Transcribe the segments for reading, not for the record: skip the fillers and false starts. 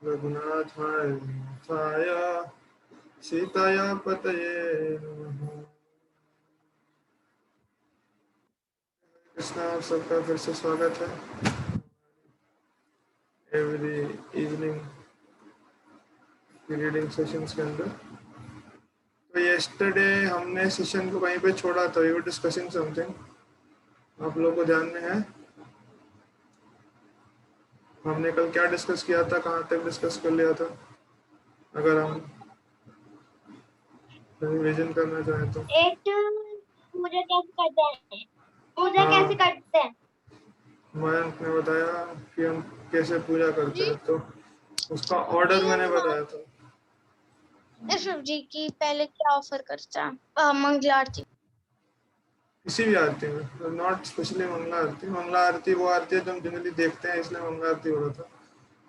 रघुनाथाय नाथाय सीताया पतये नमः। कृष्णा, आप सबका फिर से स्वागत है एवरी इवनिंग की रीडिंग सेशंस के अंदर। तो येस्टरडे हमने सेशन को वहीं पे छोड़ा था, यू डिस्कसिंग समथिंग, आप लोगों को ध्यान में है? हमने कल क्या डिस्कस किया था, कहाँ तक डिस्कस कर लिया था, अगर हम रिवीजन करना चाहें तो? पूजा कैसे करते हैं? पूजा हाँ, कैसे करते हैं? मयंक ने बताया कि हम कैसे पूजा करते हैं, तो उसका ऑर्डर मैंने बताया था। शिव जी की पहले क्या ऑफर करता है? मंगल आरती। किसी भी आरती में, नॉट स्पेशली मंगला आरती। मंगला आरती वो आरती है जो हम जनरली देखते हैं, इसलिए मंगला आरती हो रहा था।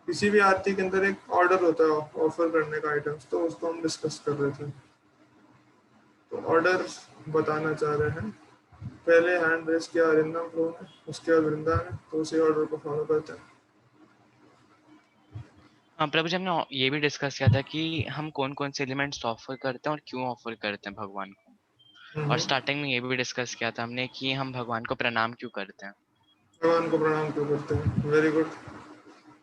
किसी भी आरती के अंदर एक ऑर्डर होता है ऑफर करने का आइटम्स, तो उसको हम डिस्कस कर रहे थे। तो ऑर्डर बताना चाह रहे हैं। पहले हैंड रेस किया अरिंदम प्रो ने, उसके बाद वृंदा ने, तो उसी ऑर्डर को फॉलो करते हैं। हाँ प्रभु जी, हमने ये भी डिस्कस किया था कि हम कौन कौन से एलिमेंट्स ऑफर करते हैं और क्यों ऑफर करते हैं भगवान को। और स्टार्टिंग में ये भी डिस्कस किया था हमने कि हम भगवान को प्रणाम क्यों करते हैं। भगवान को प्रणाम क्यों करते हैं, वेरी गुड।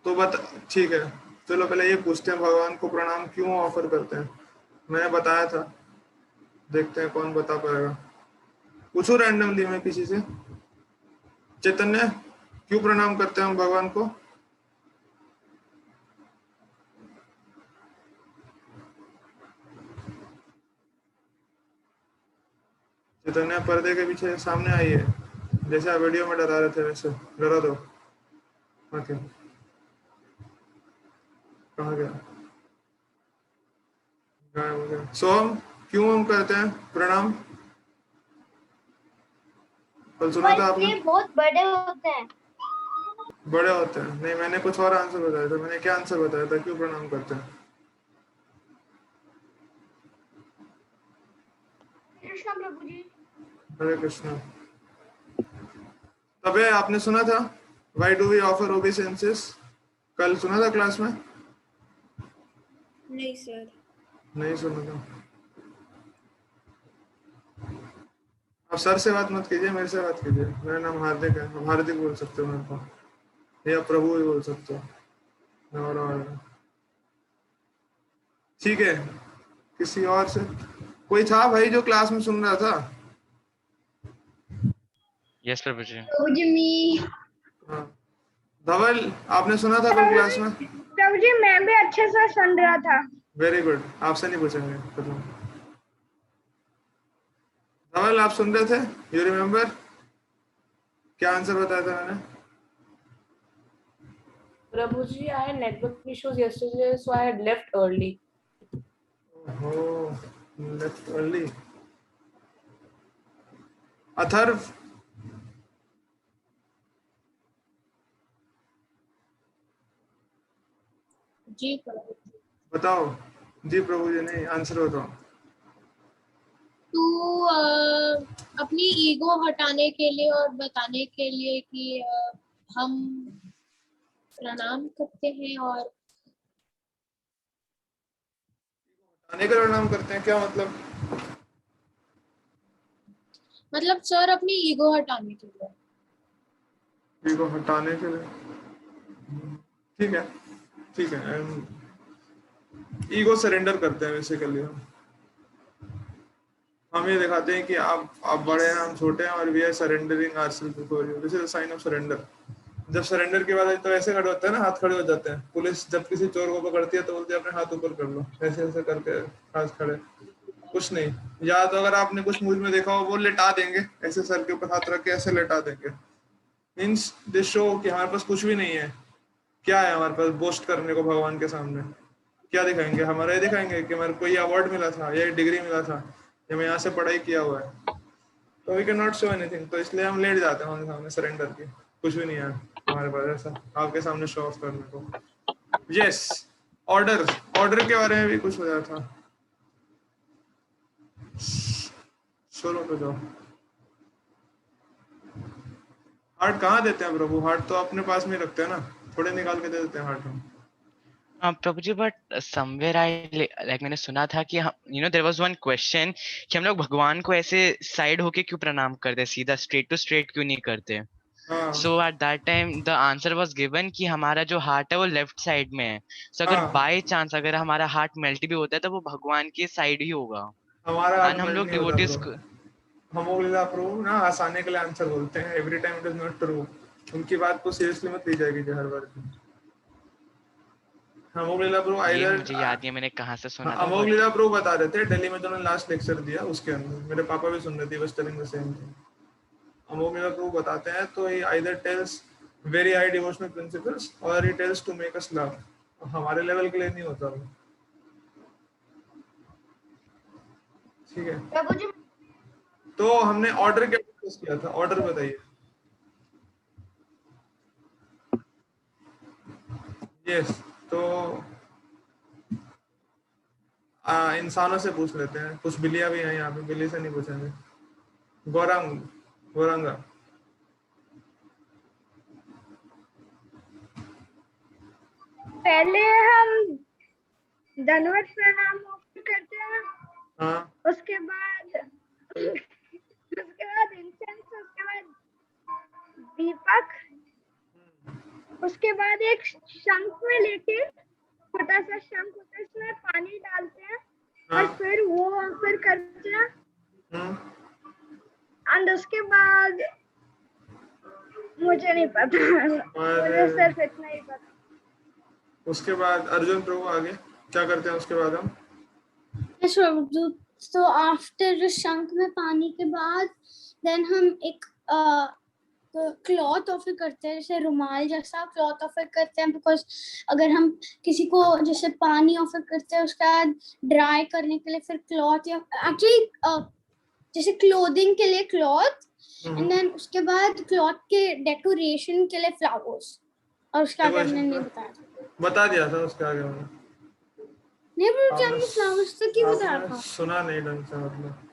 तो बता, ठीक है, चलो पहले ये पूछते हैं, भगवान को प्रणाम क्यों ऑफर करते हैं? मैंने बताया था, देखते हैं कौन बता पाएगा। पूछो रैंडमली मैं किसी से। चैतन्य, क्यों प्रणाम करते हैं हम भगवान को? चैतन्य, पर्दे के पीछे सामने आइए, जैसे आप वीडियो में डरा रहे थे वैसे डरा दो। ओके, कहाँ गया, गायब हो गया। सो हम क्यों हम करते हैं प्रणाम? कल सुना था आपने? बहुत बड़े होते हैं। बड़े होते हैं? नहीं, मैंने कुछ और आंसर बताया था। मैंने क्या आंसर बताया था क्यों प्रणाम करते हैं? कृष्णा प्रभु जी। हरे कृष्णा। तबे आपने सुना था why do we offer obeisances? कल सुना था क्लास में? नहीं सर। नहीं सुना था। आप सर से बात मत कीजिए, मेरे से बात कीजिए। मेरा नाम हार्दिक है, आप हार्दिक बोल सकते हो मेरे को, या प्रभु भी बोल सकते हो। और ठीक है, किसी और से कोई था भाई जो क्लास में सुन रहा था? यस प्रभु जी। प्रभु जी हाँ, धवल, आपने सुना था कल क्लास में? प्रभु जी मैं भी अच्छे से सुन रहा था। वेरी गुड, आपसे नहीं पूछेंगे प्रथम। धवल, आप सुन रहे थे? यू रिमेम्बर क्या आंसर बताया था मैंने? Prabhu ji, I had network issues yesterday, so I had left early. Oh, left early. Atharva, जी प्रभु जी। बताओ। जी प्रभु जी नहीं, आंसर बताओ। तो अपनी ईगो हटाने के लिए और बताने के लिए कि हम प्रणाम करते हैं। और आने का प्रणाम करते हैं, क्या मतलब? मतलब सर अपनी ईगो हटाने के लिए। ईगो हटाने के लिए, ठीक है, ठीक है। ईगो सरेंडर करते हैं बेसिकली। हम ये दिखाते हैं कि आप बड़े हैं, हम छोटे हैं, और we are surrendering ourselves before you. This is a sign of surrender. जब सरेंडर की बात आई तो ऐसे खड़े होते हैं ना, हाथ खड़े हो जाते हैं। पुलिस जब किसी चोर को पकड़ती है तो बोलती है अपने हाथ ऊपर कर लो, ऐसे ऐसे करके हाथ खड़े। कुछ नहीं, या तो अगर आपने कुछ मूवी में देखा हो, वो लेटा देंगे, ऐसे सर के ऊपर हाथ रख के ऐसे लेटा देंगे। मीन्स दिस शो कि हमारे पास कुछ भी नहीं है। क्या है हमारे पास बोस्ट करने को भगवान के सामने? क्या दिखाएंगे? हमारा ये दिखाएंगे कि हमारे को ये अवार्ड मिला था, ये डिग्री मिला था, या मैं यहाँ से पढ़ाई किया हुआ है। तो we can not show anything, तो इसलिए हम लेट जाते हैं उनके सामने सरेंडर की। कुछ भी नहीं है हमारे पास ऐसा आपके सामने शो ऑफ करने को। यस, ऑर्डर, ऑर्डर के बारे में भी कुछ हो जाता था। शुरू तो जाओ। हार्ट कहाँ देते हैं प्रभु? हार्ट तो अपने पास में रखते हैं ना, थोड़े निकाल के दे देते हैं हार्ट हम। प्रभु जी, बट समवेयर आई लाइक मैंने सुना था कि देयर वाज वन क्वेश्चन कि हम लोग भगवान को ऐसे साइड होके क्यों प्रणाम करते हैं, सीधा स्ट्रेट टू स्ट्रेट क्यों नहीं करते? हाँ so at that time the answer was given कि हमारा जो हार्ट है वो लेफ्ट साइड में है। सो अगर हाँ, बाय चांस अगर हमारा हार्ट मेल्ट भी होता है तो वो भगवान के साइड ही होगा। हमारा हार्ट एंड हम मेल्ट लोग नहीं होता डिवोटीज ब्रो। को हमोगलीला प्रभु ना हंसाने के लिए आंसर बोलते हैं, every time it is not true. उनकी बात को सीरियसली मत ली जाएगी हर बार। हमोगलीला प्रभु ये आइदर, मुझे याद नहीं है मैंने कहाँ से सुना था, अमोघ बट लीला प्रभु बता रहे थे दिल्ली में जो उन्होंने लास्ट लेक्चर दिया उसके अंदर, मेरे पापा भी सुन रहे थे, बस telling the same thing. Amogh Leela Prabhu बताते हैं तो he either tells very high devotional principles और he tells to make us love. हमारे लेवल के लिए नहीं होता वो, ठीक है। प्रभु जी तो हमने ऑर्डर क्या डिस्कस किया था, ऑर्डर बताइए। यस, तो इंसानों से पूछ लेते हैं, कुछ बिल्लियां भी हैं यहाँ पे, बिल्ली से नहीं पूछेंगे। गौरांग, गौरांगा, पहले हम धन्यवाद प्रणाम ऑफर करते हैं, हाँ उसके बाद इंसेंस, उसके बाद दीपक, उसके बाद एक शंख में लेके, छोटा सा शंख होता है, इसमें पानी डालते हैं और हाँ फिर वो ऑफर करते हैं। हम्म, एंड उसके बाद मुझे नहीं पता, मुझे सिर्फ इतना ही पता। उसके बाद अर्जुन प्रभु आगे क्या करते हैं उसके बाद हम? Yes, प्रभु। तो आफ्टर जो शंख में पानी के बाद देन हम एक क्लॉथ ऑफर करते हैं, जैसे रुमाल जैसा क्लॉथ ऑफर करते हैं, बिकॉज अगर हम किसी को जैसे पानी ऑफर करते हैं उसके बाद ड्राई करने के लिए फिर क्लॉथ, या एक्चुअली जैसे क्लोथिंग के लिए क्लॉथ, एंड देन उसके बाद क्लॉथ के डेकोरेशन के लिए फ्लावर्स, और उसके आगे हमने नहीं बताया था। बता दिया था उसके आगे हमने। नहीं प्रभु जी, आपने हमने फ्लावर्स तक ही बताया आपने था। सुना नहीं ढंग से, मतलब।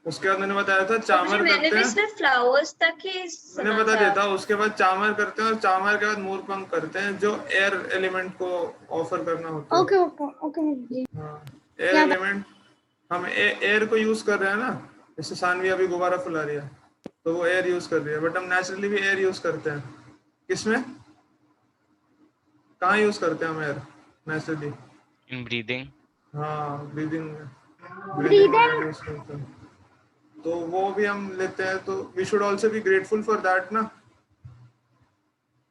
उसके बाद मैंने बताया था चामर मैंने करते भी हैं, सिर्फ फ्लावर्स तक ही मैंने सुना बता था। दिया था। उसके बाद चामर करते हैं और चामर के बाद मोरपंख करते हैं, जो एयर एलिमेंट को ऑफर करना होता है। ओके ओके ओके जी। हाँ, एयर याद- एलिमेंट, हम एयर को यूज कर रहे हैं ना, जैसे सानवी अभी गुब्बारा फुला रही है तो वो एयर यूज कर रही है, बट हम नेचुरली भी एयर यूज करते हैं। किसमें, कहाँ यूज करते हैं हम एयर नेचुरली? In breathing. हाँ, ब्रीदिंग में, ब्रीदिंग में यूज करते हैं, तो वो भी हम लेते हैं। तो we should also be grateful for that ना,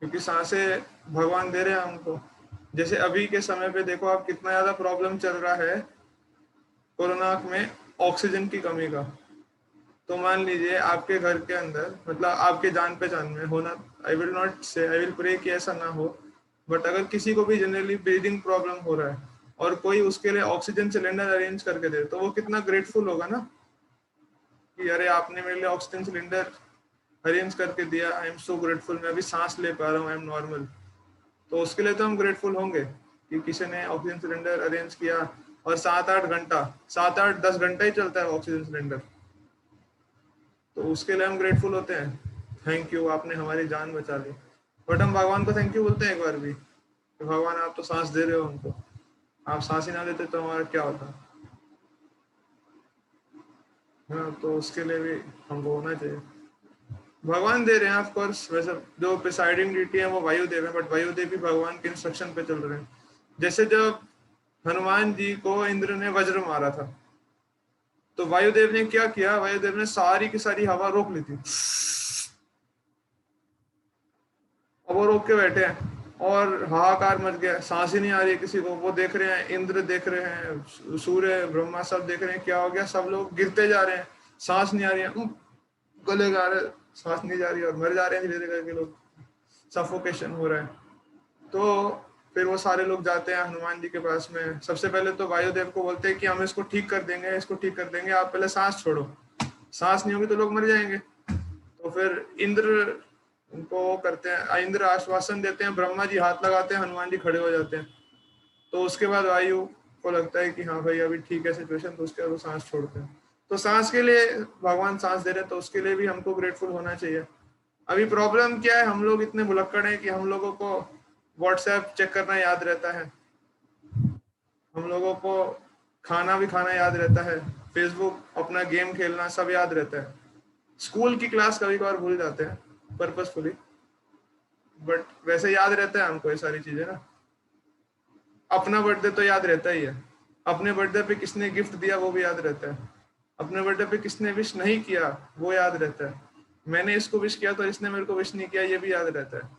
क्योंकि सांसें भगवान दे रहे हैं हमको। जैसे अभी के समय पे देखो आप, कितना ज्यादा प्रॉब्लम चल रहा है कोरोना में ऑक्सीजन की कमी का। तो मान लीजिए आपके घर के अंदर, मतलब आपके जान पहचान में होना, आई विल नॉट से, आई विल प्रे कि ऐसा ना हो, बट अगर किसी को भी जनरली ब्रीदिंग प्रॉब्लम हो रहा है और कोई उसके लिए ऑक्सीजन सिलेंडर अरेंज करके दे, तो वो कितना ग्रेटफुल होगा ना, कि अरे आपने मेरे लिए ऑक्सीजन सिलेंडर अरेंज करके दिया, आई एम सो ग्रेटफुल, मैं अभी सांस ले पा रहा हूँ, आई एम नॉर्मल। तो उसके लिए तो हम ग्रेटफुल होंगे कि किसी ने ऑक्सीजन सिलेंडर अरेंज किया, और 7-8 घंटा, 7-8-10 घंटा ही चलता है ऑक्सीजन सिलेंडर, तो उसके लिए हम ग्रेटफुल होते हैं, थैंक यू आपने हमारी जान बचा ली। बट हम भगवान को थैंक यू बोलते हैं एक बार भी, कि भगवान आप तो सांस दे रहे हो हमको, आप सांस ही ना देते तो हमारा क्या होता। हाँ, तो उसके लिए भी हमको होना चाहिए। भगवान दे रहे हैं ऑफ कोर्स, वैसे जो प्रिसाइडिंग डिटी है वो वायुदेव है, बट वायुदेव भी भगवान के इंस्ट्रक्शन पे चल रहे हैं। जैसे जब हनुमान जी को इंद्र ने वज्र मारा था, तो वायुदेव ने क्या किया, वायुदेव ने सारी की सारी हवा रोक ली थी, अब वो रोक के बैठे हैं और हाहाकार मच गया, सांस ही नहीं आ रही है किसी को। वो देख रहे हैं, इंद्र देख रहे हैं, सूर्य ब्रह्मा सब देख रहे हैं क्या हो गया, सब लोग गिरते जा रहे हैं, सांस नहीं आ रही है, गले गा रहे, सांस नहीं जा रही और मर जा रहे हैं धीरे धीरे करके लोग, सफोकेशन हो रहा है। तो फिर वो सारे लोग जाते हैं हनुमान जी के पास में। सबसे पहले तो वायुदेव को बोलते हैं कि हम इसको ठीक कर देंगे, इसको ठीक कर देंगे, आप पहले सांस छोड़ो, सांस नहीं होगी तो लोग मर जाएंगे। तो फिर इंद्र उनको करते हैं, इंद्र आश्वासन देते हैं, ब्रह्मा जी हाथ लगाते हैं, हनुमान जी खड़े हो जाते हैं। तो उसके बाद वायु को लगता है कि हाँ भाई अभी ठीक है सिचुएशन, तो उसके बाद वो सांस छोड़ते हैं। तो सांस के लिए भगवान सांस दे रहे हैं, तो उसके लिए भी हमको ग्रेटफुल होना चाहिए। अभी प्रॉब्लम क्या है, हम लोग इतने भुलक्कड़ हैं कि हम लोगों को व्हाट्सएप चेक करना याद रहता है, हम लोगों को खाना भी खाना याद रहता है, फेसबुक, अपना गेम खेलना सब याद रहता है। स्कूल की क्लास कभी कभार भूल जाते हैं पर्पसफुली, बट वैसे याद रहता है हमको ये सारी चीजें ना। अपना बर्थडे तो याद रहता ही है, अपने बर्थडे पे किसने गिफ्ट दिया वो भी याद रहता है, अपने बर्थडे पे किसने विश नहीं किया वो याद रहता है, मैंने इसको विश किया तो इसने मेरे को विश नहीं किया ये भी याद रहता है।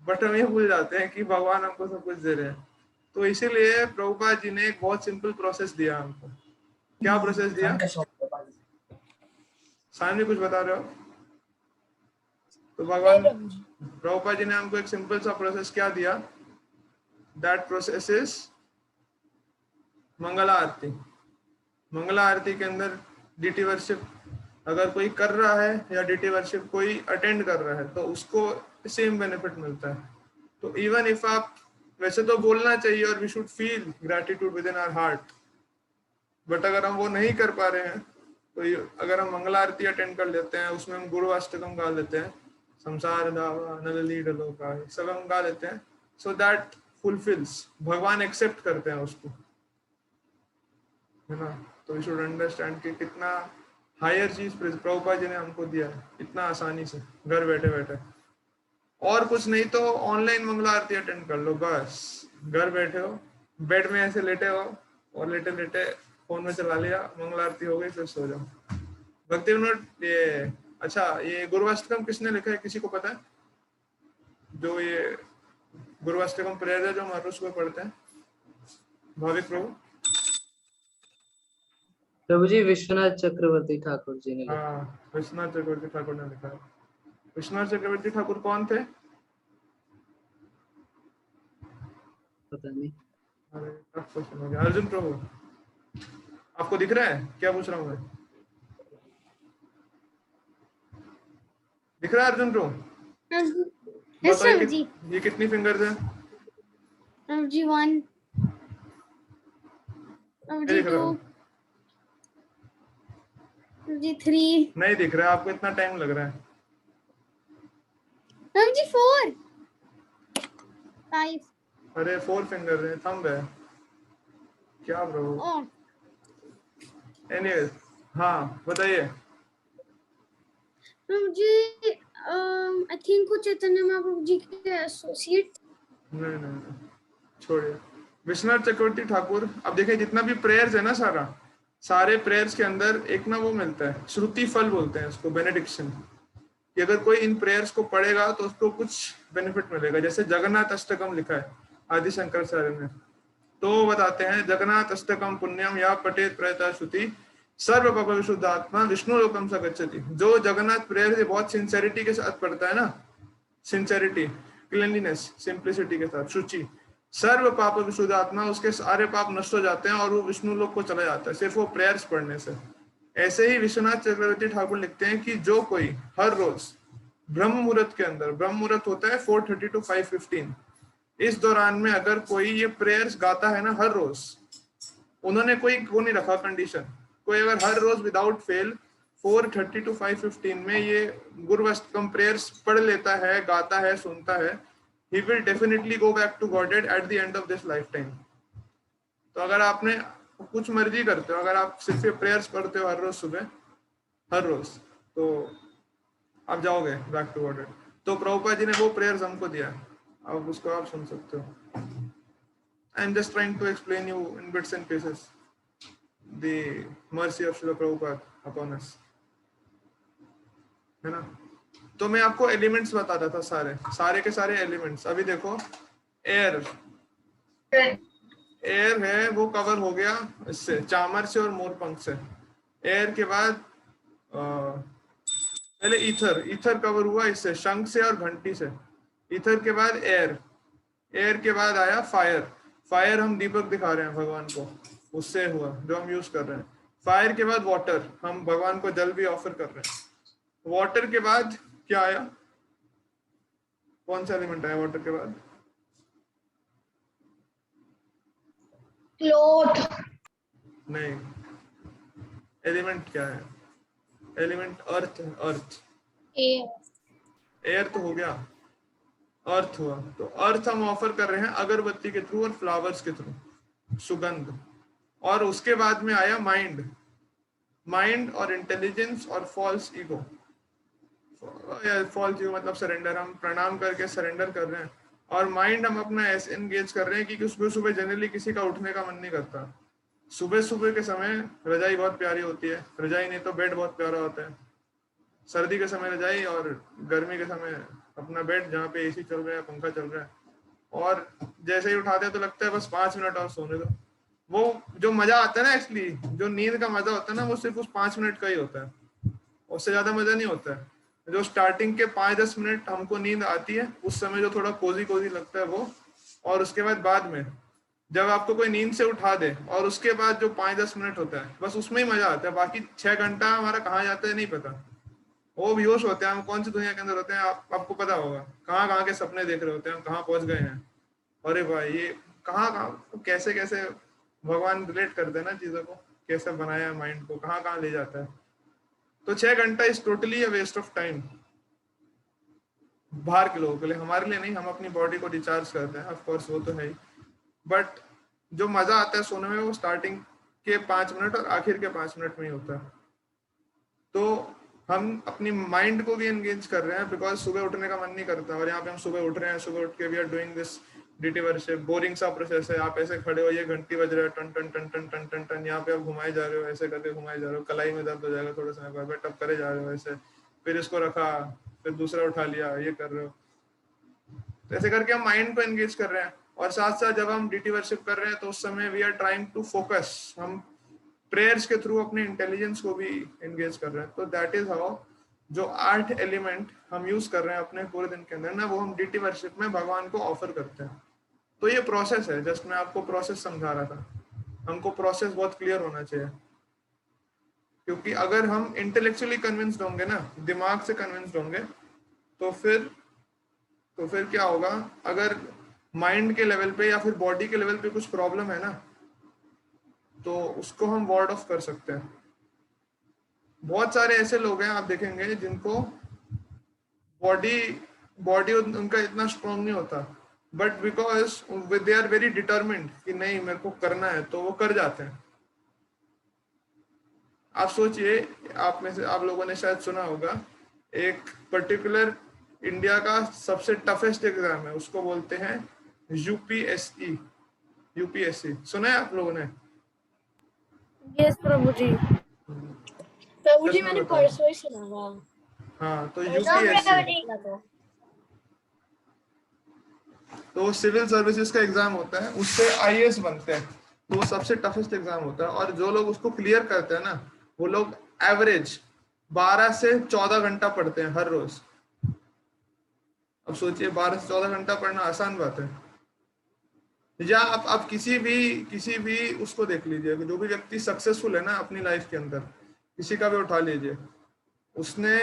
बट हम ये भूल जाते हैं कि भगवान हमको सब कुछ दे रहे हैं। तो इसीलिए प्रभुपाद जी ने एक बहुत सिंपल प्रोसेस दिया हमको। क्या प्रोसेस दिया? सामने कुछ बता रहे हो? तो भगवान प्रभुपाद जी ने हमको एक सिंपल सा प्रोसेस क्या दिया? दैट प्रोसेस इज मंगला आरती। मंगला आरती के अंदर डीटी वर्शिप अगर कोई कर रहा है या डीटी वर्शिप कोई अटेंड कर रहा है तो उसको सेम बेनिफिट मिलता है। तो इवन इफ आप, वैसे तो बोलना चाहिए और we should feel gratitude within our heart, but अगर हम वो नहीं कर पा रहे हैं तो अगर हम मंगला आरती अटेंड कर लेते हैं, उसमें हम गुरु अष्टकम गा लेते हैं, संसार दावा नलली डलोका सब हम गा लेते हैं, सो दैट फुलफिल्स, भगवान एक्सेप्ट करते हैं उसको, है ना। तो वी शुड अंडरस्टैंड कि कितना हायर चीज प्रभुपाद जी ने हमको दिया है इतना आसानी से घर बैठे बैठे। और कुछ नहीं तो ऑनलाइन मंगला आरती अटेंड कर लो, बस घर बैठे हो, बेड में ऐसे लेटे हो और लेटे लेटे फोन में चला लिया, मंगला आरती हो गई, फिर सो जाओ। भक्ति विनोद, ये अच्छा, ये गुरुवाष्टकम किसने लिखा है, किसी को पता है? जो ये गुरुवाष्टकम प्रेयर है जो हम हर रोज सुबह पढ़ते हैं, भाविक प्रभु। प्रभु जी विश्वनाथ चक्रवर्ती ठाकुर जी ने लिखा। हाँ, विश्वनाथ चक्रवर्ती ठाकुर ने लिखा है। विश्वनाथ चक्रवर्ती ठाकुर कौन थे? पता नहीं। अरे टफ क्वेश्चन हो गया। अर्जुन प्रभु, आपको दिख रहा है क्या पूछ रहा हूँ मैं? दिख रहा है अर्जुन प्रभु? यस बताइए जी। ये कितनी फिंगर्स है? जी 1 जी 2 जी 3 नहीं दिख रहा है आपको, इतना टाइम लग रहा है। जी 4 5 अरे 4 फिंगर है, थंब है क्या प्रभु? एनीवेज, हाँ बताइए। जी आई थिंक वो चैतन्य महाप्रभु जी के एसोसिएट। नहीं छोड़िए। विश्वनाथ चक्रवर्ती ठाकुर, अब देखिए जितना भी प्रेयर्स है ना, सारे प्रेयर्स के अंदर एक ना वो मिलता है, श्रुति फल बोलते हैं उसको, बेनेडिक्शन, कि अगर कोई इन प्रेयर्स को पढ़ेगा तो उसको कुछ बेनिफिट मिलेगा। जैसे जगन्नाथ अष्टकम लिखा है आदि शंकराचार्य ने, तो बताते हैं जगन्नाथ अष्टकम पुण्यम या पठेत प्रयता श्रुति सर्व पाप विशुद्ध आत्मा विष्णु लोकम स गच्छति। जो जगन्नाथ प्रेयर से बहुत सिंसेरिटी के साथ पढ़ता है ना, सिंसेरिटी, क्लीनलीनेस, सिंप्लिसिटी के साथ, शुचि, सर्व पाप विशुद्ध आत्मा, उसके सारे पाप नष्ट हो जाते हैं और वो विष्णु लोक को चला जाता है सिर्फ वो प्रेयर्स पढ़ने से। ऐसे ही विश्वनाथ चक्रवर्ती ठाकुर लिखते हैं कि जो कोई हर रोज ब्रह्म मुहूर्त के अंदर, ब्रह्म मुहूर्त होता है 4:30 to 5:15, इस दौरान में अगर कोई ये प्रेयर्स गाता है ना हर रोज, उन्होंने कोई वो नहीं रखा कंडीशन, कोई अगर हर रोज विदाउट फेल 4:30 to 5:15 में ये गुरुवाष्टकम प्रेयर्स पढ़ लेता है, गाता है, सुनता है, he will definitely go back to Godhead at the end of this lifetime। तो अगर आपने कुछ मर्जी करते हो, अगर आप सिर्फ ये प्रेयर्स पढ़ते हो हर रोज सुबह, हर रोज, तो आप जाओगे बैक टू गॉडेड। तो प्रभुपाद जी ने वो प्रेयर्स हमको दिया, अब उसको आप सुन सकते हो। I am just trying to explain you in bits and pieces the mercy of Srila Prabhupada upon us, है ना। तो मैं आपको एलिमेंट्स बताता था, सारे के सारे एलिमेंट्स। अभी देखो, एयर है वो कवर हो गया इससे, चामर से और मोरपंख से। एयर के बाद पहले ईथर कवर हुआ इससे, शंख से और घंटी से। ईथर के बाद एयर के बाद आया फायर हम दीपक दिखा रहे हैं भगवान को, उससे हुआ जो हम यूज कर रहे हैं। फायर के बाद वाटर, हम भगवान को जल भी ऑफर कर रहे हैं। वाटर के बाद क्या आया, कौन सा एलिमेंट आया वाटर के बाद? क्लोथ। नहीं, एलिमेंट क्या है? एलिमेंट अर्थ है, अर्थ। एयर एयर तो हो गया, अर्थ हुआ, तो अर्थ हम ऑफर कर रहे हैं अगरबत्ती के थ्रू और फ्लावर्स के थ्रू, सुगंध। और उसके बाद में आया माइंड, माइंड और इंटेलिजेंस और फॉल्स ईगो। फॉल्स ईगो मतलब सरेंडर, हम प्रणाम करके सरेंडर कर रहे हैं। और माइंड हम अपना ऐसे एंगेज कर रहे हैं कि सुबह सुबह जनरली किसी का उठने का मन नहीं करता। सुबह सुबह के समय रजाई बहुत प्यारी होती है, रजाई नहीं तो बेड बहुत प्यारा होता है। सर्दी के समय रजाई और गर्मी के समय अपना बेड जहाँ पे एसी चल रहा है, पंखा चल रहा है, और जैसे ही उठाते हैं तो लगता है बस 5 मिनट और सोने दो। वो जो मजा आता है ना, एक्चुअली जो नींद का मजा होता है ना, वो सिर्फ उस 5 मिनट का ही होता है, उससे ज्यादा मजा नहीं होता है। जो स्टार्टिंग के 5-10 मिनट हमको नींद आती है, उस समय जो थोड़ा कोजी कोजी लगता है वो, और उसके बाद में जब आपको कोई नींद से उठा दे, और उसके बाद जो 5-10 मिनट होता है, बस उसमें ही मजा आता है। बाकी 6 घंटा हमारा कहाँ जाता है नहीं पता, वो बेहोश होते हैं, हम कौन सी दुनिया के अंदर होते हैं, आपको पता होगा। कहाँ के सपने देख रहे होते हैं, हम कहाँ पहुंच गए हैं। अरे भाई ये कहाँ कैसे कैसे भगवान रिलेट करते हैं ना चीजों को, कैसे बनाया है माइंड को, कहाँ ले जाता है। तो 6 घंटा is totally a waste of time बाहर के लोगों के लिए, हमारे लिए नहीं। हम अपनी बॉडी को रिचार्ज करते हैं, ऑफ कोर्स वो तो है ही, बट जो मजा आता है सोने में वो स्टार्टिंग के 5 मिनट और आखिर के 5 मिनट में ही होता है। तो हम अपनी माइंड को भी एंगेज कर रहे हैं, बिकॉज सुबह उठने का मन नहीं करता, और यहाँ पे हम सुबह उठ रहे हैं, सुबह उठ के we are doing this deity worship. Boring सा प्रोसेस है, आप ऐसे खड़े हो, ये घंटी बज रहा है, टन टन टन टन टन टन टन, यहाँ पे आप घुमाए जा रहे हो, ऐसे करके घुमाए जा रहे हो, कलाई में दर्द हो जाएगा थोड़े समय बाद, बट अब करे जा रहे हो ऐसे, फिर इसको रखा, फिर दूसरा उठा लिया, ये कर रहे हो। तो ऐसे करके हम माइंड को एंगेज कर रहे हैं। और साथ साथ जब हम डीटी वर्शिप कर रहे हैं तो उस समय we are trying to focus, हम प्रेयर्स के थ्रू अपने इंटेलिजेंस को भी एंगेज कर रहे हैं। तो दैट इज हाउ जो 8 एलिमेंट हम यूज कर रहे हैं अपने पूरे दिन के अंदर ना, वो हम डीटी वर्शिप में भगवान को ऑफर करते हैं। तो ये प्रोसेस है, जस्ट मैं आपको प्रोसेस समझा रहा था। हमको प्रोसेस बहुत क्लियर होना चाहिए, क्योंकि अगर हम इंटेलेक्चुअली कन्विंस्ड होंगे ना, दिमाग से कन्विंस्ड होंगे, तो फिर क्या होगा, अगर माइंड के लेवल पे या फिर बॉडी के लेवल पे कुछ प्रॉब्लम है ना, तो उसको हम वार्ड ऑफ कर सकते हैं। बहुत सारे ऐसे लोग हैं आप देखेंगे जिनको बॉडी उनका इतना स्ट्रांग नहीं होता, but because they are very determined कि नहीं मेरे को करना है, तो वो कर जाते हैं। आप सोचिए, आप में से आप लोगों ने शायद सुना होगा, एक पर्टिकुलर इंडिया का सबसे टफेस्ट एग्जाम है, उसको बोलते हैं यूपीएससी। सुना है आप लोगों ने? यस प्रभु जी। प्रभु जी मैंने परसों ही सुना था। हाँ, तो यूपीएससी तो सिविल सर्विसेज का एग्जाम होता है, उससे आईएएस बनते हैं। तो वो सबसे टफेस्ट एग्जाम होता है, और जो लोग उसको क्लियर करते हैं ना, वो लोग एवरेज 12 से 14 घंटा पढ़ते हैं हर रोज। अब सोचिए 12 से 14 घंटा पढ़ना आसान बात है? या आप किसी भी उसको देख लीजिए, जो भी व्यक्ति सक्सेसफुल है ना अपनी लाइफ के अंदर, किसी का भी उठा लीजिए, उसने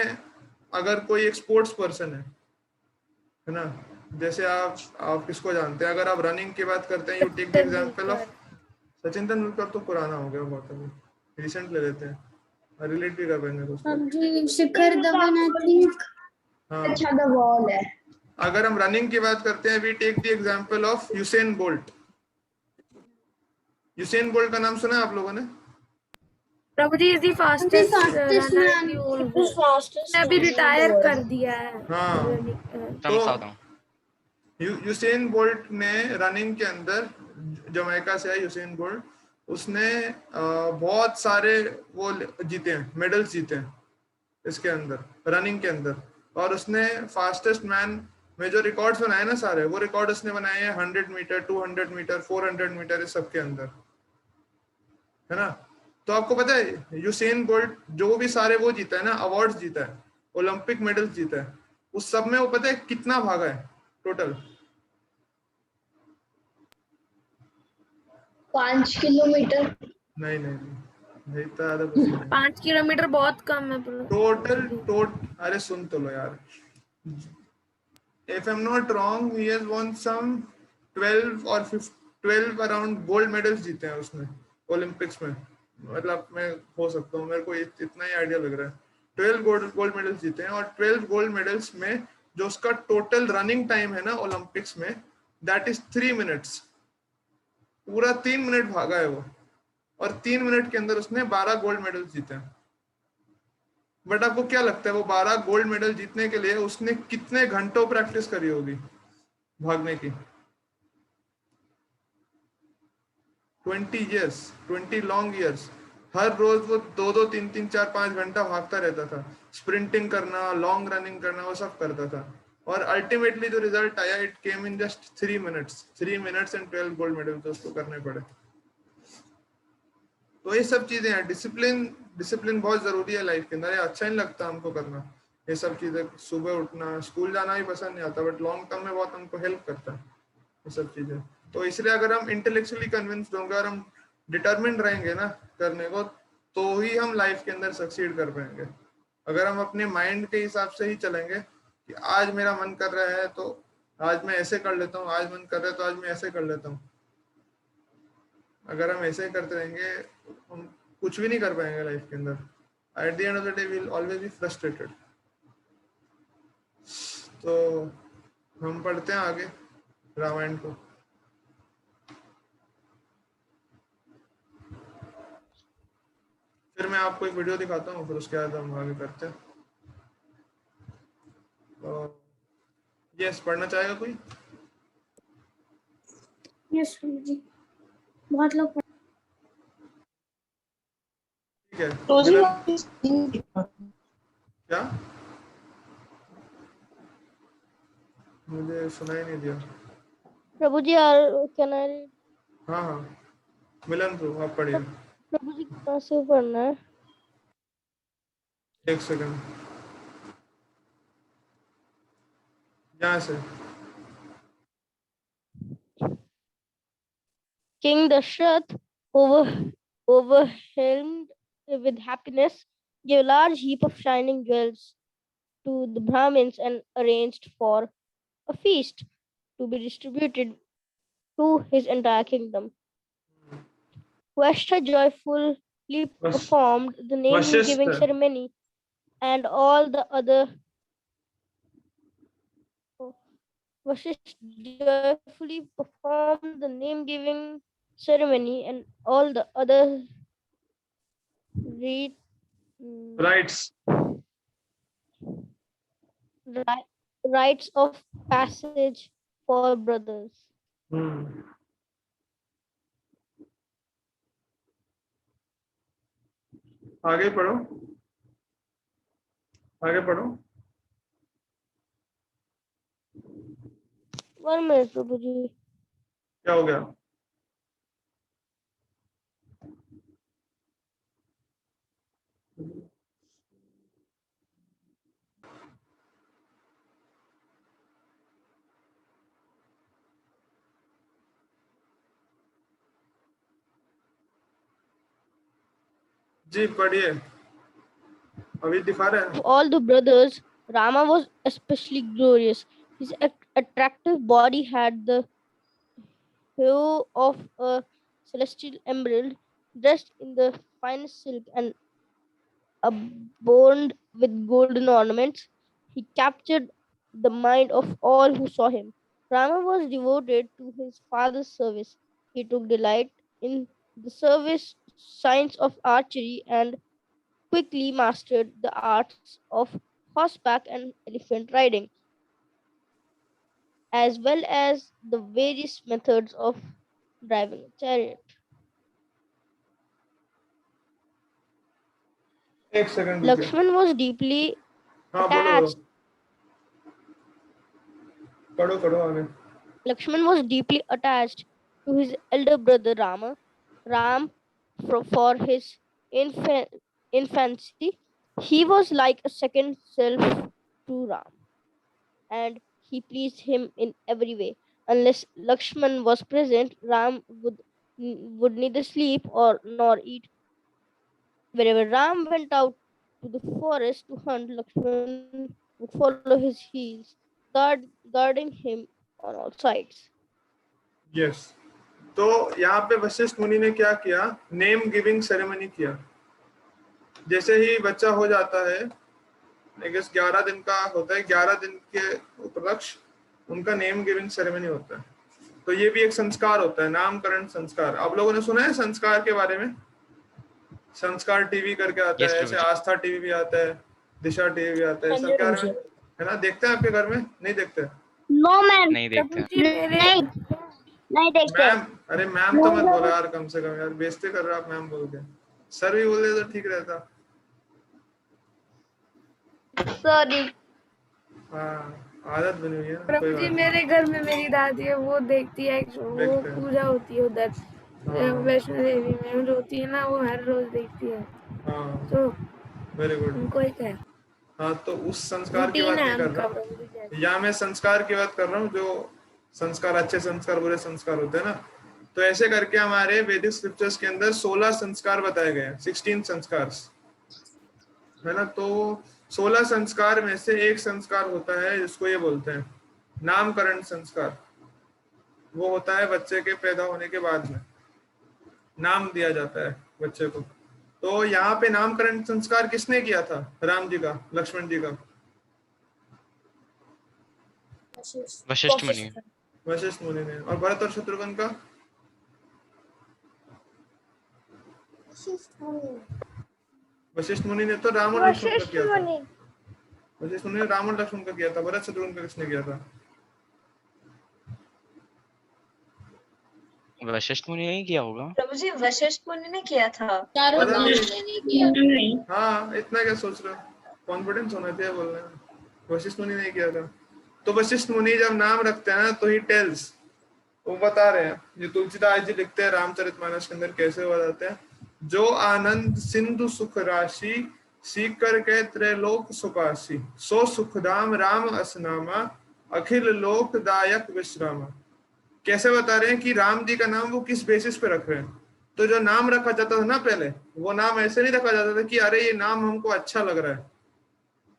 अगर कोई एक स्पोर्ट्स पर्सन है ना, जैसे आप किसको जानते हैं, अगर आप रनिंग की बात करते हैं, you take the example of Sachin Tendulkar. तो पुराना हो गया बहुत, अभी रिसेंट ले लेते हैं, रिलेट भी कर पाएंगे उसको। Shikhar Dhawan I think. हाँ, अच्छा द वॉल है। अगर हम रनिंग की बात करते हैं, we take the example of Usain Bolt. Usain Bolt का नाम सुना है आप लोगों ने? Prabhu ji is the fastest runner in all. Fastest अभी रिटायर कर दिया है। हाँ, समझाता हूँ। यूसेन बोल्ट ने रनिंग के अंदर, जमैका से है यूसेन बोल्ट, उसने बहुत सारे वो जीते हैं, मेडल्स जीते हैं इसके अंदर, रनिंग के अंदर। और उसने फास्टेस्ट मैन में जो रिकॉर्ड्स बनाए ना सारे, वो रिकॉर्ड उसने बनाए हैं 100 मीटर, 200 मीटर, 400 मीटर, इस सब के अंदर, है ना। तो आपको पता है यूसेन बोल्ट जो भी सारे वो जीता है ना, अवार्ड्स जीता है, ओलंपिक मेडल्स जीता है, उस सब में वो पता है कितना भागा है टोटल? 5 किलोमीटर। नहीं नहीं नहीं, इतना ज्यादा कुछ नहीं। 5 किलोमीटर बहुत कम है। टोटल अरे सुन तो लो यार, if I'm not wrong, he has won some 12 or 12 around gold medals जीते हैं उसने ओलंपिक्स में। मतलब मैं हो सकता हूँ, मेरे को इतना ही आइडिया लग रहा है। 12 गोल्ड मेडल्स जीते हैं, और 12 गोल्ड मेडल्स में जो उसका टोटल रनिंग टाइम है ना ओलंपिक्स में, दैट इज 3 मिनट्स। पूरा 3 मिनट भागा है वो, और 3 मिनट के अंदर उसने 12 गोल्ड मेडल जीते हैं। बट आपको क्या लगता है वो 12 गोल्ड मेडल जीतने के लिए उसने कितने घंटों प्रैक्टिस करी होगी भागने की? 20 years, 20 लॉन्ग ईयर्स। हर रोज वो 2-2, 3-3, 4-5 घंटा भागता रहता था, स्प्रिंटिंग करना, लॉन्ग रनिंग करना, वो सब करता था। और अल्टीमेटली जो रिजल्ट आया, it came in just 3 minutes. 3 minutes and 12 gold medal तो उसको करने पड़े। तो ये सब चीजें हैं, डिसिप्लिन बहुत जरूरी है लाइफ के अंदर। ये अच्छा नहीं लगता हमको करना ये सब चीजें, सुबह उठना, स्कूल जाना भी पसंद नहीं आता, बट लॉन्ग टर्म में बहुत हमको हेल्प करता है ये सब चीजें। तो इसलिए अगर हम इंटेलेक्चुअली कन्विंस्ड होंगे और हम डिटर्मिन्ड रहेंगे ना करने को, तो ही हम लाइफ के अंदर सक्सीड कर पाएंगे। अगर हम अपने माइंड के हिसाब से ही चलेंगे कि आज मेरा मन कर रहा है तो आज मैं ऐसे कर लेता हूँ, आज मन कर रहा है तो आज मैं ऐसे कर लेता हूँ, अगर हम ऐसे करते रहेंगे हम कुछ भी नहीं कर पाएंगे लाइफ के अंदर। At the end of the day we will always be frustrated. तो हम पढ़ते हैं आगे रामायण को। फिर मैं आपको एक वीडियो दिखाता हूँ, फिर उसके बाद हम आगे करते हैं। तो यस, पढ़ना चाहेगा कोई? यस जी, बहुत लोग ठीक है, तो जी मिलन, क्या? मुझे सुनाई नहीं दिया। प्रभु जी और कैन आई हाँ हाँ, मिलन प्रभु आप पढ़िए। प्रभु जी कहाँ से पढ़ना है? एक सेकंड, यहाँ से। King Dashrath, overwhelmed with happiness, gave a large heap of shining jewels to the Brahmins and arranged for a feast to be distributed to his entire kingdom. Vashta joyfully performed the name-giving Vashishta. ceremony, and all the other Vashishta joyfully performed the name-giving ceremony, and all the other Rights. rites of passage for brothers. आगे पढ़ो, आगे पढ़ो। 1 minute, प्रभु जी। क्या हो गया? जी पढ़िए, अभी दिखा रहे हैं। All the brothers, Rama was especially glorious. His attractive body had the hue of a celestial emerald, dressed in the finest silk and adorned with golden ornaments. He captured the mind of all who saw him. Rama was devoted to his father's service. He took delight in the service science of archery and quickly mastered the arts of horseback and elephant riding, as well as the various methods of driving a chariot. एक second Lakshman was deeply हाँ attached. पढ़ो पढ़ो आगे। Lakshman was deeply attached to his elder brother Ram for his infancy. He was like a second self to Ram, and he pleased him in every way. Unless Lakshman was present, Ram would neither sleep or nor eat. Wherever Ram went out to the forest to hunt, Lakshman would follow his heels, guarding him on all sides. Yes, तो यहाँ पे वशिष्ठ मुनि ने क्या किया? Name giving ceremony किया। जैसे ही बच्चा हो जाता है I guess 11 दिन का होता है, 11 दिन के उपलक्ष्य उनका नेम गिविंग सेरेमनी होता है। तो ये भी एक संस्कार होता है, नामकरण संस्कार। आप लोगों ने सुना है संस्कार के बारे में? संस्कार टीवी करके आता Yes, है, प्रभु ऐसे जी। आस्था टीवी भी आता है, दिशा टीवी भी आता है, सब क्या है ना? देखते हैं आपके घर में? नहीं देखते? नो मैम, नहीं देखते। प्रभु जी मेरे नहीं नहीं देखते। मैम, अरे मैम तो मत बोलो यार, कम से कम यार, बेइज्जती कर रहे हो आप मैम बोल के। सर भी बोल दे तो ठीक रहता। सॉरी। हाँ, आदत बनी हुई है ना, कोई प्रभु बात जी नहीं। मेरे घर में मेरी दादी है, वो देखती है, वो देखते हैं। पूजा होती है उधर हाँ वैष्णो देवी में जो होती है ना, वो हर रोज देखती है, हाँ, तो वेरी गुड। उनको एक है हाँ, तो उस संस्कार की रूटीन बात है नहीं कर उनका रहा, प्रभु जी जैसे। या मैं संस्कार की बात कर रहा हूँ, जो संस्कार, अच्छे संस्कार, बुरे संस्कार होते हैं ना। तो ऐसे करके हमारे वैदिक स्क्रिप्चर्स के अंदर 16 संस्कार बताए गए हैं, 16 संस्कार, है ना। तो 16 संस्कार में से एक संस्कार होता है जिसको ये बोलते हैं नामकरण संस्कार। वो होता है बच्चे के पैदा होने के बाद में नाम दिया जाता है बच्चे को। तो यहाँ पे नामकरण संस्कार किसने किया था? राम जी का, लक्ष्मण जी का? वशिष्ठ मुनि। वशिष्ठ मुनि ने। और भरत और शत्रुघ्न का? वशिष्ठ मुनि ने तो राम और लक्ष्मण का वशिष्ठ किया था। मुनि। वशिष्ठ मुनि ने राम और लक्ष्मण का किया था। भरत शत्रुघ्न का किसने किया था? वशिष्ठ मुनि नहीं किया होगा। प्रभु जी वशिष्ठ मुनि ने किया था। चारों पता नहीं। ऋषियों ने किया। हाँ, इतना क्या सोच रहे हो? कॉन्फिडेंस होना चाहिए बोलने में। वशिष्ठ मुनि ने किया था। तो वशिष्ठ मुनि जब नाम रखते हैं ना, तो ही टेल्स, वो बता रहे हैं, ये तुलसीदास जी लिखते हैं रामचरितमानस के अंदर, कैसे बताते हैं, जो आनंद सिंधु सुख राशि, सीकर के त्रैलोक सुपासी, सो सुखधाम राम असनामा, अखिल लोकदायक विश्रामा। कैसे बता रहे हैं कि राम जी का नाम वो किस बेसिस पे रख रहे हैं। तो जो नाम रखा जाता था ना पहले, वो नाम ऐसे नहीं रखा जाता था कि अरे ये नाम हमको अच्छा लग रहा है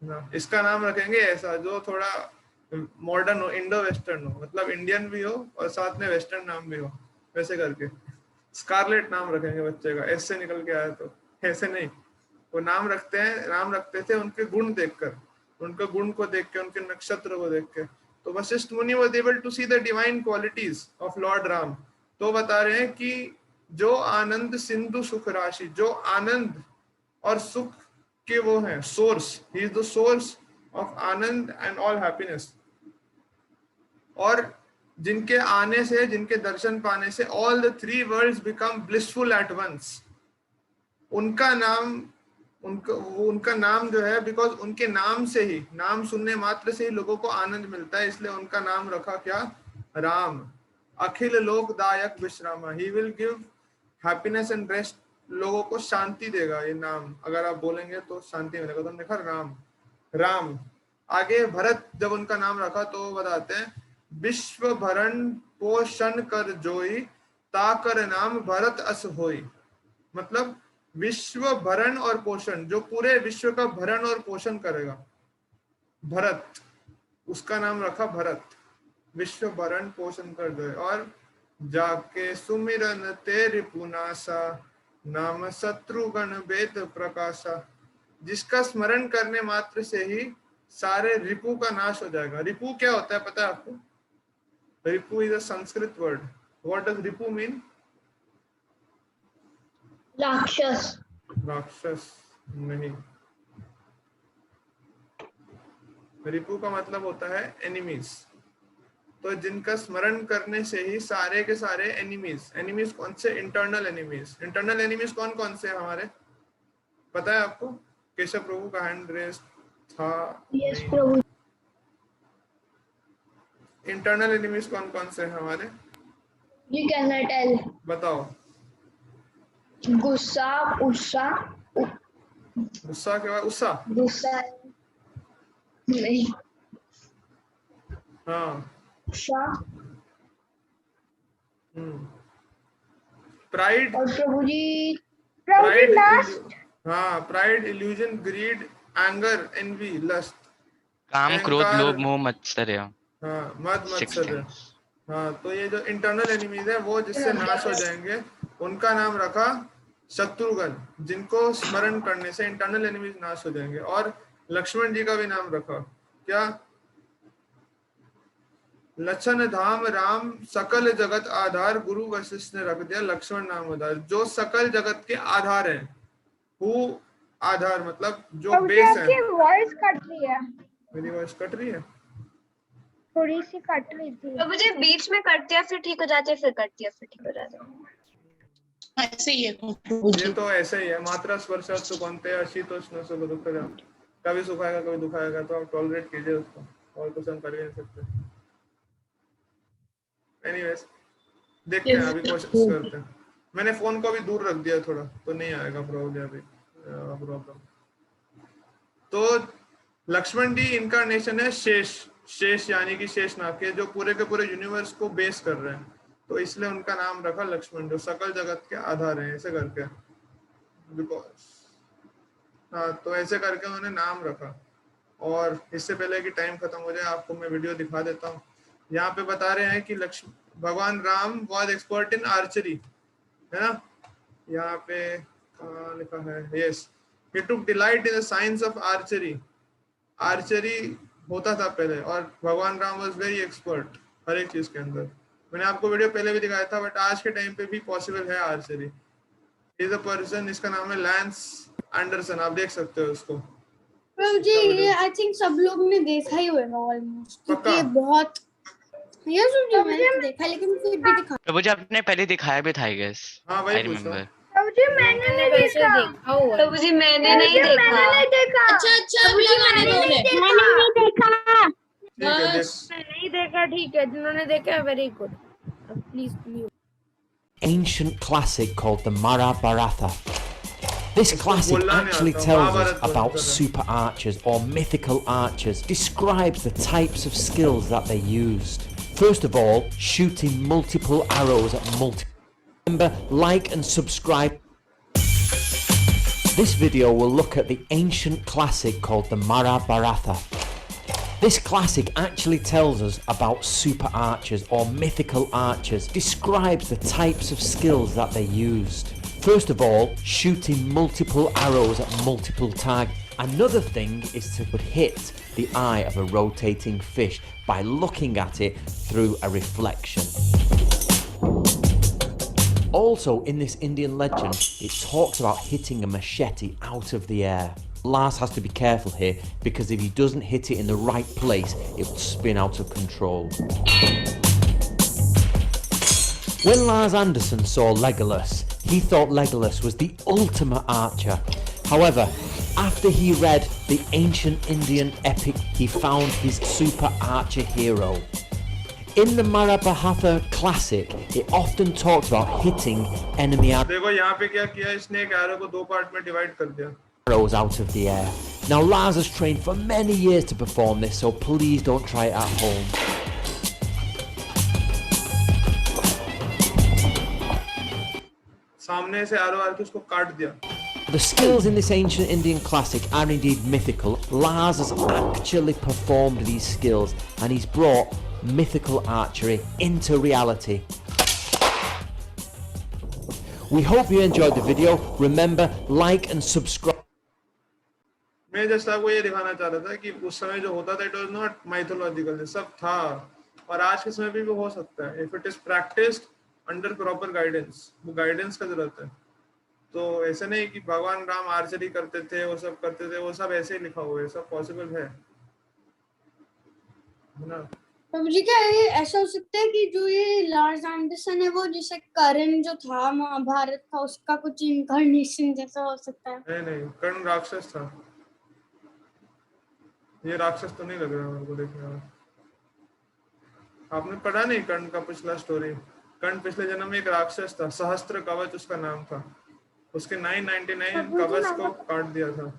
ना, इसका नाम रखेंगे ऐसा जो थोड़ा मॉडर्न हो, इंडो वेस्टर्न हो, मतलब इंडियन भी हो और साथ में वेस्टर्न नाम भी हो, वैसे करके। स्कारलेट नाम रखेंगे बच्चे का, ऐसे निकल के आया, तो ऐसे नहीं। वो नाम रखते हैं, नाम रखते थे उनके गुण देखकर, उनके गुण को देख के, उनके नक्षत्र को देख के। तो Vashishtha muni was able to see the divine qualities of lord Ram. तो बता रहे हैं कि जो आनंद सिंधु सुख राशि, जो आनंद और सुख के वो हैं source, he is the source of ananda and all happiness. और जिनके आने से, जिनके दर्शन पाने से all the three worlds become blissful at once. उनका नाम, उनका नाम जो है, बिकॉज उनके नाम से ही, नाम सुनने मात्र से ही लोगों को आनंद मिलता है, इसलिए उनका नाम रखा क्या? राम। अखिल लोकदायक विश्रामा, he will give happiness and rest, लोगों को शांति देगा ये नाम, अगर आप बोलेंगे तो शांति मिलेगा। तो देखा राम, राम। आगे भरत जब उनका नाम रखा तो बताते हैं, विश्व भरण पोषण कर जोई, ताकर नाम भरत अस होई। मतलब विश्व भरण और पोषण, जो पूरे विश्व का भरण और पोषण करेगा, भरत, उसका नाम रखा भरत। विश्व भरण पोषण कर जोई। और जाके सुमिरन तेरे पुनासा, नाम शत्रुघ्न वेद प्रकाशा। जिसका स्मरण करने मात्र से ही सारे रिपु का नाश हो जाएगा। रिपु क्या होता है पता है आपको? रिपु is a Sanskrit word. What does रिपु मीन? राक्षस। राक्षस नहीं, रिपु का मतलब होता है एनिमीज। तो जिनका स्मरण करने से ही सारे के सारे एनिमीज, एनिमीज कौन से? Internal enemies. इंटरनल एनिमीज कौन कौन से हैं हमारे, पता है आपको? केशव प्रभु का हैंड रेस था। यस प्रभु। इंटरनल एनिमीज कौन कौन से हैं हमारे? You can not tell. बताओ। गुस्सा, उस्सा, गुस्सा के बाद उस्सा? गुस्सा नहीं, हाँ। उस्सा। प्राइड, और प्रभु जी, प्राइड, लास्ट। हाँ, pride, illusion, greed, anger, envy, lust. काम, क्रोध, अहंकार, लोभ, मोह, मत्सर्य। हाँ, मद, 6 मत्सर्य। things। हाँ, तो ये जो इंटरनल एनिमीज है वो जिससे नाश हो जाएंगे, उनका नाम रखा शत्रुघ्न, जिनको स्मरण करने से इंटरनल एनिमीज नाश हो जाएंगे। और लक्ष्मण जी का भी नाम रखा। क्या? लक्षण धाम राम सकल जगत आधार, गुरु वशिष्ठ ने रख दिया लक्ष्मण नाम आधार, जो सकल जगत के आधार है। हु आधार मतलब जो प्रभु जी बेस है। आपकी वॉइस कट रही है, मेरी वॉइस कट रही है? थोड़ी सी कट रही थी। तो मुझे बीच में कटती है फिर ठीक हो जाती है, फिर कटती है फिर ठीक हो जाती है। ऐसे ही है ये तो ऐसे ही है। मात्रा स्पर्शास्तु कौनते अशीतोष्ण सुख दुख, कभी सुखाएगा कभी दुखाएगा, तो आप टॉलरेट कीजिए उसको, और कुछ हम कर ही नहीं सकते। एनीवेज देखते हैं, अभी कोशिश करते हैं। मैंने फोन को भी दूर रख दिया थोड़ा, तो नहीं आएगा प्रॉब्लम। तो लक्ष्मण जी इनकारनेशन है शेष यानी कि शेषनाग के, जो पूरे के पूरे यूनिवर्स को बेस कर रहे हैं, तो इसलिए उनका नाम रखा लक्ष्मण, जो सकल जगत के आधार हैं, ऐसे करके। बिकॉज हाँ, तो ऐसे करके उन्होंने नाम रखा। और इससे पहले कि टाइम खत्म हो जाए, आपको मैं वीडियो दिखा देता हूँ। यहाँ पे बता रहे हैं कि भगवान Ram was expert in archery, है ना? यहाँ पे लिखा है, yes, he took delight in the science of archery. Archery होता था पहले, और भगवान राम वॉज वेरी एक्सपर्ट हर एक चीज के अंदर। मैंने आपको वीडियो पहले भी दिखाया था, बट आज के टाइम पे भी पॉसिबल है आर्चरी। इज अ पर्सन, इसका नाम है लैंस एंडरसन, आप देख सकते हो उसको। प्रभु जी ये आई थिंक सब लोग ने देखा ही होगा ऑलमोस्ट, क्योंकि ये पक्का? बहुत ये जो मैंने तो देखा, लेकिन फिर भी दिखा। प्रभु जी आपने पहले दिखाया भी था आई गेस, हाँ वही आई पूछ रहा हूँ। रिमेम्बर। प्रभु जी मैंने नहीं वैसे देखा। देखा हुआ है। तो मुझे मैंने नहीं मैंने देखा। नहीं देखा। अच्छा अभी लगाने दो उन्हें। मैंने नहीं देखा। ठीक है, देख। बस नहीं देखा, ठीक है, जिन्होंने देखा very good. Please mute. Ancient classic called the Mahabharata. This इसको classic बोलना नहीं actually आता, tells us महाभारत बोलते about थे। super archers or mythical archers, describes the types of skills that they used. First of all, shooting multiple arrows at multiple. Remember, like and subscribe. This video will look at the ancient classic called the Mahabharata. This classic actually tells us about super archers or mythical archers, describes the types of skills that they used. First of all, shooting multiple arrows at multiple targets. Another thing is to hit the eye of a rotating fish by looking at it through a reflection. Also, in this Indian legend, it talks about hitting a machete out of the air. Lars has to be careful here, because if he doesn't hit it in the right place, it will spin out of control. When Lars Anderson saw Legolas, he thought Legolas was the ultimate archer. However, after he read the ancient Indian epic, he found his super archer hero. In the Mahabharata classic, it often talks about hitting enemy देखो यहाँ पे क्या किया इसने, एक arrow को दो part में डिवाइड कर दिया। arrows out of the air. Now Lars has trained for many years to perform this, so please don't try it at home. सामने से एरो आके उसको काट दिया। The skills in this ancient Indian classic are indeed mythical. Lars has actually performed these skills, and he's brought mythical archery into reality. We hope you enjoyed the video. Remember, like and subscribe. मैं just आपको ये दिखाना चाह रहा था कि उस समय जो होता था, इट वाज नॉट माइथोलॉजिकल, सब था, और आज के समय पे भी हो सकता है if it is practised under proper guidance. वो गाइडेंस का जरूरत है। तो ऐसे नहीं कि भगवान राम आर्चरी करते थे, वो सब करते थे, वो सब ऐसे ही लिखा हुआ है, सब पॉसिबल है ना? प्रभु जी क्या ये ऐसा हो सकता है कि जो ये लार्स एंडरसन है, वो जैसे कर्ण जो था महाभारत का, उसका कुछ इनकार्नेशन जैसा हो सकता है? नहीं, कर्ण राक्षस था। ये राक्षस तो नहीं लग रहा मेरे को देखने में। आपने पढ़ा नहीं कर्ण का पिछला स्टोरी? कर्ण पिछले जन्म में एक राक्षस था, सहस्त्र कवच उसका नाम था। उसके 999 कवच को काट दिया था,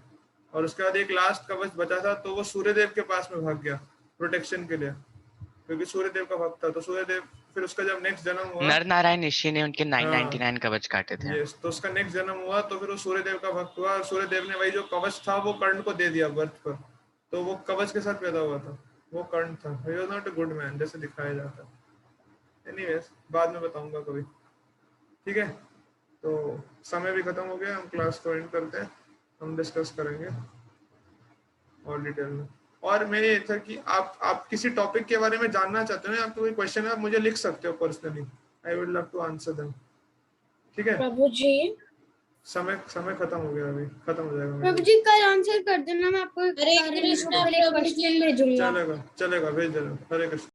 और उसके बाद एक लास्ट कवच बचा था, तो वो सूर्यदेव के पास में भाग गया प्रोटेक्शन के लिए, क्योंकि सूर्यदेव का भक्त था। तो सूर्यदेव फिर उसका जब नेक्स्ट जन्म हुआ, नर नारायण ऋषि ने उनके 999 कवच काटे थे। यस, तो उसका नेक्स्ट जन्म हुआ, तो फिर वो सूर्यदेव का भक्त हुआ, और सूर्यदेव ने वही जो कवच था वो कर्ण को दे दिया बर्थ पर। तो वो कवच के साथ पैदा हुआ था, वो कर्ण था। He was not a good man जैसे दिखाया जाता है। एनीवेज बाद में बताऊंगा कभी, ठीक है? तो समय भी खत्म हो गया, हम क्लास को एंड करते हैं, हम डिस्कस करेंगे। और डिटेल में। और मेरे ये था कि आप किसी टॉपिक के बारे में जानना चाहते हो या आपको कोई क्वेश्चन है, आप मुझे लिख सकते हो personally, I would love to answer them. ठीक है, प्रभु जी समय खत्म हो गया, अभी खत्म हो जाएगा प्रभु जी कल आंसर कर देना, मैं आपको हरे कृष्णा प्रभु जी। क्वेश्चन भेजूंगा। चलेगा भेज देना। हरे कृष्ण।